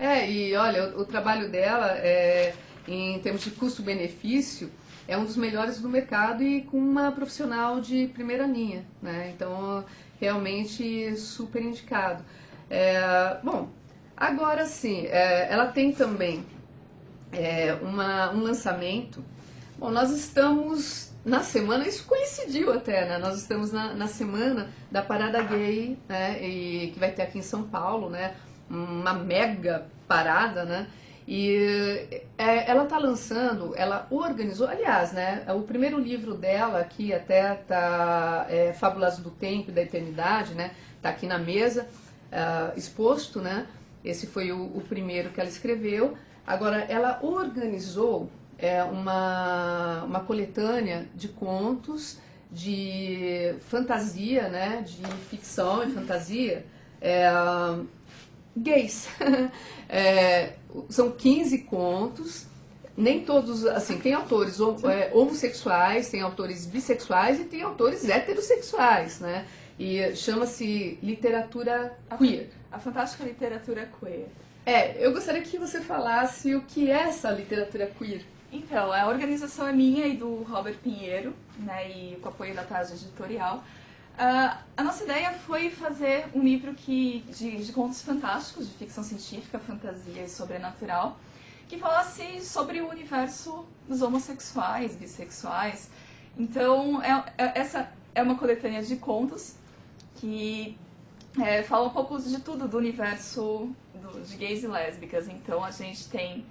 E olha, o trabalho dela, em termos de custo-benefício, é um dos melhores do mercado e com uma profissional de primeira linha, né? Então, realmente super indicado. Bom, agora sim, ela tem também um lançamento. Bom, nós estamos na semana, isso coincidiu até, né? Nós estamos na semana da Parada Gay, né? E que vai ter aqui em São Paulo, né? Uma mega parada, né? E ela está lançando, ela organizou, aliás, né? O primeiro livro dela aqui até tá Fábulas do Tempo e da Eternidade, né? Tá aqui na mesa, exposto, né? Esse foi o primeiro que ela escreveu. Agora, ela organizou uma coletânea de contos de fantasia, né, de ficção e fantasia, gays. São 15 contos, nem todos, assim, tem autores homossexuais, tem autores bissexuais e tem autores heterossexuais, né, e chama-se literatura queer. A fantástica literatura queer. Eu gostaria que você falasse o que é essa literatura queer. Então, a organização é minha e do Robert Pinheiro, né, e com o apoio da Tarja Editorial. A nossa ideia foi fazer um livro de contos fantásticos, de ficção científica, fantasia e sobrenatural, que falasse sobre o universo dos homossexuais, bissexuais. Então, essa é uma coletânea de contos que fala um pouco de tudo do universo de gays e lésbicas. Então, a gente tem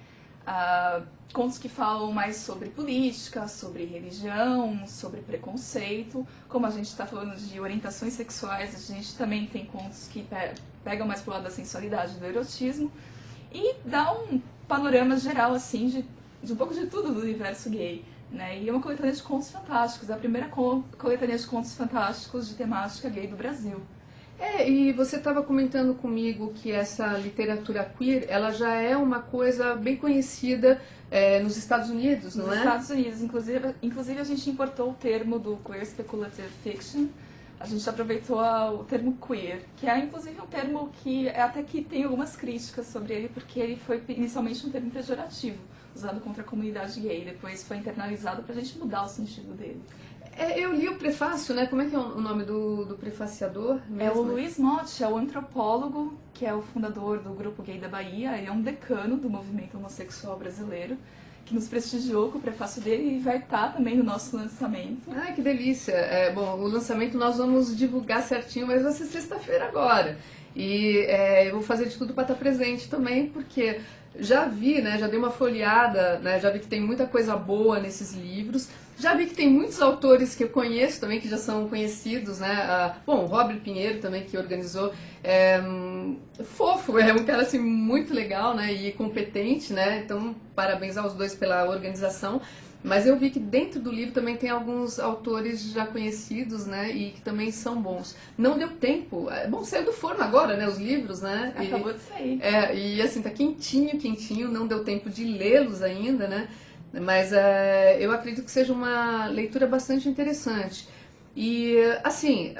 contos que falam mais sobre política, sobre religião, sobre preconceito. Como a gente está falando de orientações sexuais, a gente também tem contos que pegam mais pro lado da sensualidade, do erotismo, e dá um panorama geral, assim, de um pouco de tudo do universo gay, né? E é uma coletânea de contos fantásticos, é a primeira coletânea de contos fantásticos de temática gay do Brasil. E você estava comentando comigo que essa literatura queer, ela já é uma coisa bem conhecida nos Estados Unidos, não é? Nos Estados Unidos, inclusive a gente importou o termo do Queer Speculative Fiction, a gente aproveitou o termo queer, que é inclusive um termo que até que tem algumas críticas sobre ele, porque ele foi inicialmente um termo pejorativo, usado contra a comunidade gay, depois foi internalizado pra gente mudar o sentido dele. Eu li o prefácio, né? Como é que é o nome do prefaciador mesmo? É o Luiz Motti, é o antropólogo, que é o fundador do Grupo Gay da Bahia, ele é um decano do movimento homossexual brasileiro, que nos prestigiou com o prefácio dele e vai estar também no nosso lançamento. Ai, que delícia! Bom, o lançamento nós vamos divulgar certinho, mas vai ser sexta-feira agora. E eu vou fazer de tudo para estar presente também, porque já vi, né, já dei uma folheada, né, já vi que tem muita coisa boa nesses livros, já vi que tem muitos autores que eu conheço também, que já são conhecidos, né, bom, o Robert Pinheiro também, que organizou, fofo, é um cara assim muito legal, né, e competente, né, então parabéns aos dois pela organização. Mas eu vi que dentro do livro também tem alguns autores já conhecidos, né, e que também são bons. Não deu tempo, bom, saiu do forno agora, né, os livros, né? Acabou de sair. E assim, tá quentinho, não deu tempo de lê-los ainda, né? Mas eu acredito que seja uma leitura bastante interessante. E, assim,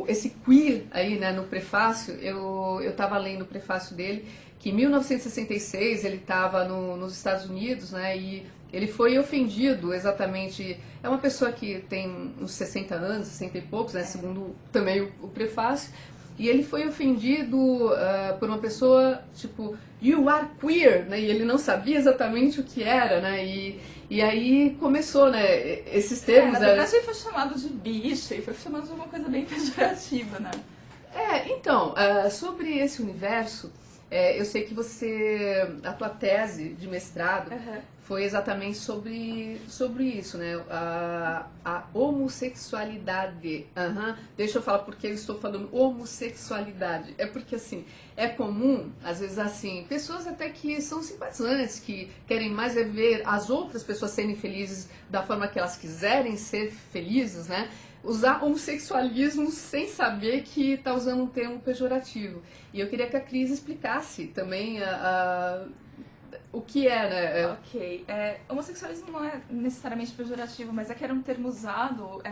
esse queer aí, né, no prefácio, eu estava lendo o prefácio dele, que em 1966 ele estava nos Estados Unidos, né, e ele foi ofendido exatamente, é uma pessoa que tem uns 60 anos, 60 e poucos, né, segundo também o prefácio, e ele foi ofendido por uma pessoa, tipo, you are queer, né, e ele não sabia exatamente o que era, né, e aí começou, né, esses termos... na verdade ele foi chamado de bicha, e foi chamado de uma coisa bem pejorativa, né. Então, sobre esse universo, eu sei que a tua tese de mestrado foi exatamente sobre isso, né? A homossexualidade. Deixa eu falar porque eu estou falando homossexualidade. É porque, assim, é comum, às vezes, assim, pessoas até que são simpatizantes, que querem mais ver as outras pessoas serem felizes da forma que elas quiserem ser felizes, né? Usar homossexualismo sem saber que está usando um termo pejorativo. E eu queria que a Cris explicasse também o que é, né? Ok. Homossexualismo não é necessariamente pejorativo, mas é que era um termo usado.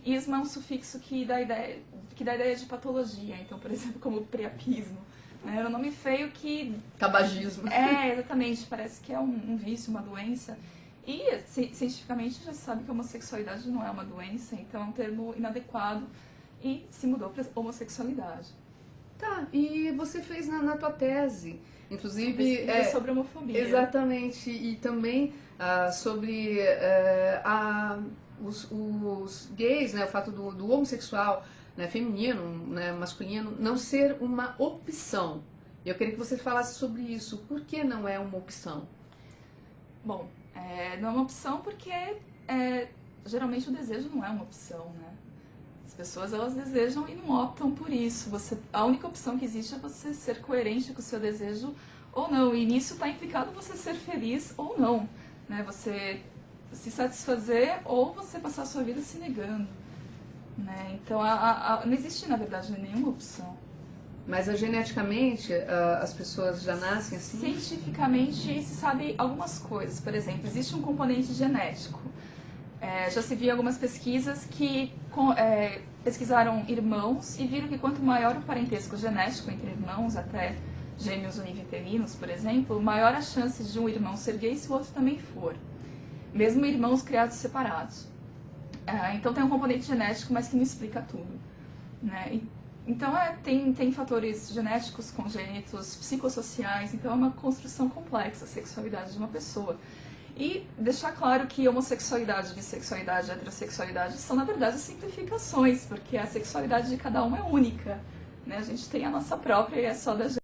Ismo é um sufixo que dá ideia de patologia. Então, por exemplo, como priapismo. É um nome feio que... Tabagismo. Exatamente. Parece que é um vício, uma doença. E cientificamente já se sabe que a homossexualidade não é uma doença, então é um termo inadequado e se mudou para homossexualidade. Tá, e você fez na tua tese, inclusive... sobre homofobia. Exatamente, e também sobre os gays, né, o fato do homossexual, né, feminino, né, masculino, não ser uma opção. Eu queria que você falasse sobre isso. Por que não é uma opção? Bom, não é uma opção porque geralmente o desejo não é uma opção, né? As pessoas, elas desejam e não optam por isso. A única opção que existe é você ser coerente com o seu desejo ou não. E nisso está implicado você ser feliz ou não, né? Você se satisfazer ou você passar a sua vida se negando, né? Então, não existe, na verdade, nenhuma opção. Mas geneticamente as pessoas já nascem assim? Cientificamente se sabe algumas coisas. Por exemplo, existe um componente genético. Já se viu algumas pesquisas que pesquisaram irmãos e viram que quanto maior o parentesco genético entre irmãos, até gêmeos univitelinos, por exemplo, maior a chance de um irmão ser gay se o outro também for. Mesmo irmãos criados separados. Então tem um componente genético, mas que não explica tudo, né? Então tem fatores genéticos, congênitos, psicossociais, então é uma construção complexa a sexualidade de uma pessoa. E deixar claro que homossexualidade, bissexualidade e heterossexualidade são, na verdade, simplificações, porque a sexualidade de cada um é única, né? A gente tem a nossa própria e é só da gente.